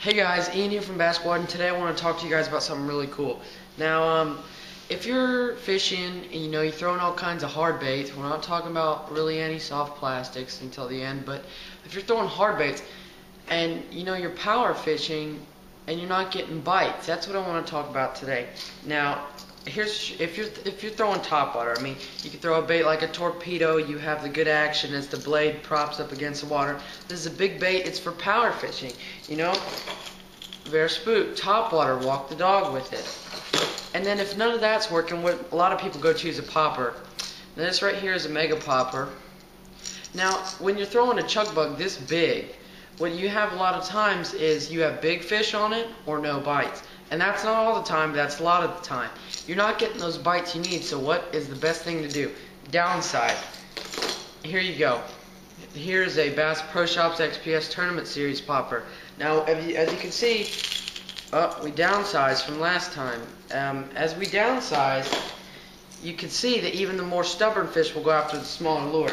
Hey guys, Ian here from Basketball, and today I want to talk to you guys about something really cool. Now, if you're fishing and you're throwing all kinds of hard baits, we're not talking about really any soft plastics until the end, but if you're throwing hard baits and you're power fishing and you're not getting bites, that's what I want to talk about today. Now, if you're throwing topwater, I mean, you can throw a bait like a torpedo. You have the good action as the blade props up against the water. This is a big bait. It's for power fishing. Verspoot, topwater, walk the dog with it. And then if none of that's working, what a lot of people go to is a popper. Now this right here is a mega popper. Now when you're throwing a chug bug this big, what you have a lot of times is you have big fish on it or no bites. And that's not all the time, that's a lot of the time. You're not getting those bites you need, so what is the best thing to do? Downside. Here you go. Here's a Bass Pro Shops XPS Tournament Series popper. Now, as you can see, we downsized from last time. As we downsize, you can see that even the more stubborn fish will go after the smaller lure.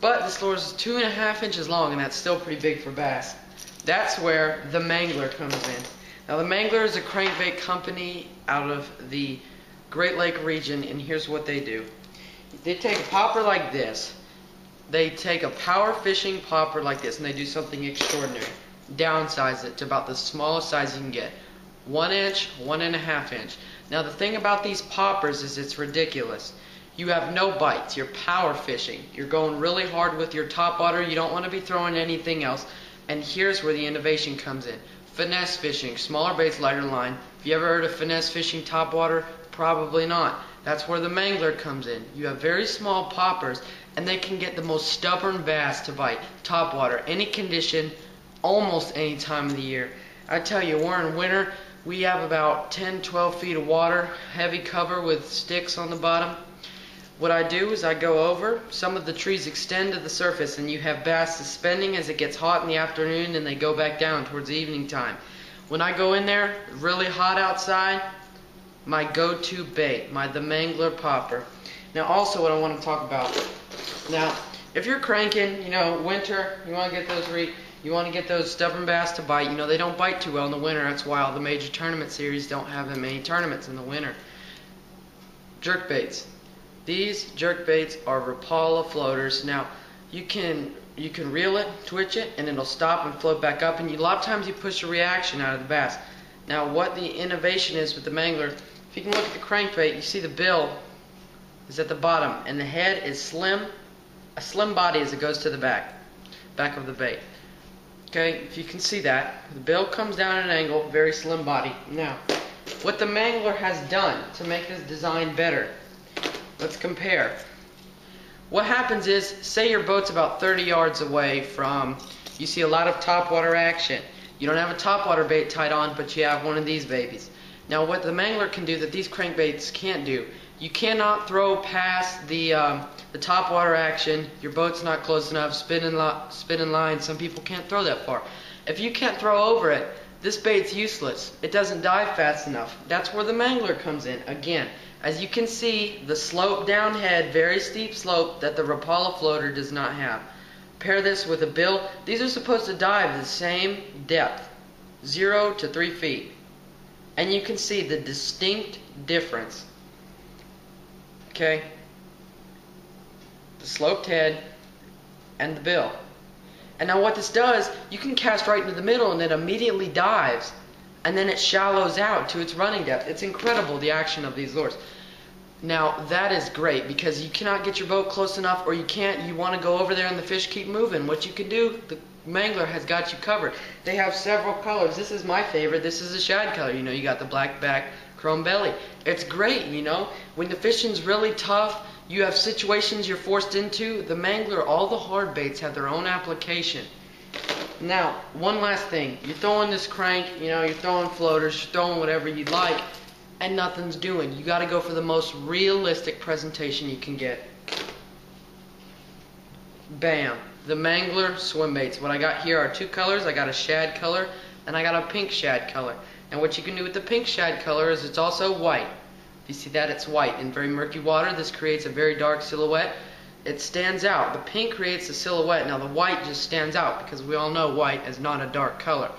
But this lure is 2.5 inches long, and that's still pretty big for bass. That's where the Mangler comes in. Now, the Mangler is a crankbait company out of the Great Lake region, and here's what they do. They take a popper like this. They take a power fishing popper like this, and they do something extraordinary. Downsize it to about the smallest size you can get. 1 inch, 1.5 inch. Now, the thing about these poppers is it's ridiculous. You have no bites. You're power fishing. You're going really hard with your topwater. You don't want to be throwing anything else. And here's where the innovation comes in. Finesse fishing, smaller baits, lighter line. Have you ever heard of finesse fishing topwater? Probably not. That's where the Mangler comes in. You have very small poppers, and they can get the most stubborn bass to bite. Topwater, any condition, almost any time of the year. I tell you, we're in winter. We have about 10, 12 feet of water, heavy cover with sticks on the bottom. What I do is I go over, some of the trees extend to the surface, and you have bass suspending as it gets hot in the afternoon, and they go back down towards the evening time. When I go in there, really hot outside, my go-to bait, the Mangler popper. Now also what I want to talk about. Now, if you're cranking, winter, you want to get those stubborn bass to bite. They don't bite too well in the winter. That's why all the major tournament series don't have that many tournaments in the winter. Jerk baits. These jerk baits are Rapala floaters. Now, you can reel it, twitch it, and it'll stop and float back up. And a lot of times you push a reaction out of the bass. Now, what the innovation is with the Mangler, if you can look at the crankbait, you see the bill is at the bottom, and the head is slim, a slim body as it goes to the back of the bait. Okay, if you can see that, the bill comes down at an angle, very slim body. Now, what the Mangler has done to make this design better, let's compare. What happens is, say your boat's about 30 yards away from, you see a lot of topwater action. You don't have a topwater bait tied on, but you have one of these babies. Now what the Mangler can do that these crankbaits can't do, you cannot throw past the topwater action. Your boat's not close enough, spinning line, some people can't throw that far. If you can't throw over it, this bait's useless. It doesn't dive fast enough. That's where the Mangler comes in. Again, as you can see, the slope down head, very steep slope that the Rapala floater does not have. Pair this with a bill. These are supposed to dive the same depth, 0 to 3 feet. And you can see the distinct difference. Okay? The sloped head and the bill. And now what this does, you can cast right into the middle and it immediately dives. And then it shallows out to its running depth. It's incredible, the action of these lures. Now that is great because you cannot get your boat close enough, or you want to go over there and the fish keep moving. What you can do, the Mangler has got you covered. They have several colors. This is my favorite. This is a shad color. You got the black back, chrome belly. It's great, When the fishing's really tough, you have situations you're forced into. The Mangler, all the hard baits have their own application. Now, one last thing. You're throwing this crank, you're throwing floaters, you're throwing whatever you'd like, and nothing's doing. You got to go for the most realistic presentation you can get. Bam. The Mangler swim baits. What I got here are two colors. I got a shad color and I got a pink shad color. And what you can do with the pink shad color is it's also white. If you see that, it's white. In very murky water, this creates a very dark silhouette. It stands out. The pink creates a silhouette. Now the white just stands out because we all know white is not a dark color.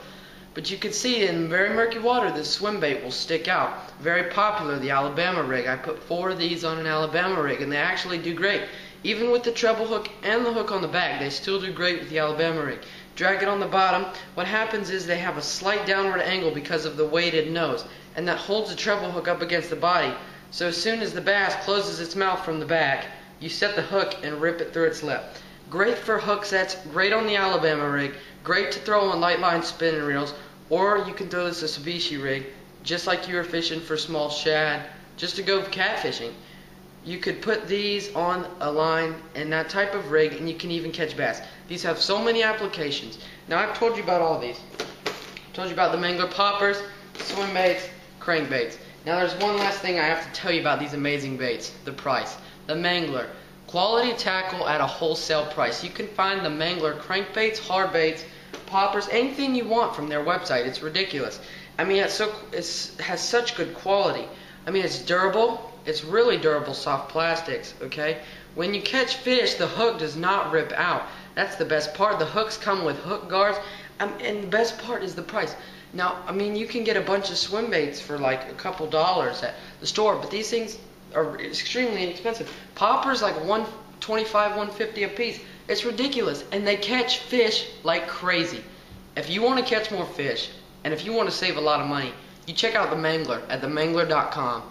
But you can see in very murky water, this swim bait will stick out. Very popular, the Alabama rig. I put 4 of these on an Alabama rig, and they actually do great. Even with the treble hook and the hook on the back, they still do great with the Alabama rig. Drag it on the bottom. What happens is they have a slight downward angle because of the weighted nose, and that holds the treble hook up against the body. So as soon as the bass closes its mouth from the back, you set the hook and rip it through its lip. Great for hook sets, great on the Alabama rig, great to throw on light line spinning reels, or you can throw this a ceviche rig, just like you were fishing for small shad, just to go catfishing. You could put these on a line in that type of rig, and you can even catch bass. These have so many applications. Now I've told you about all these. I told you about the Mangler poppers, swim baits, crankbaits. Now there's one last thing I have to tell you about these amazing baits, the price. The Mangler, quality tackle at a wholesale price. You can find the Mangler crankbaits, hard baits, poppers, anything you want from their website. It's ridiculous. I mean, it has such good quality. I mean, it's durable. It's really durable, soft plastics, okay? When you catch fish, the hook does not rip out. That's the best part. The hooks come with hook guards, and the best part is the price. Now, I mean, you can get a bunch of swim baits for like a couple dollars at the store, but these things are extremely inexpensive. Poppers like $125, $150 a piece. It's ridiculous, and they catch fish like crazy. If you want to catch more fish, and if you want to save a lot of money, you check out the Mangler at themangler.com.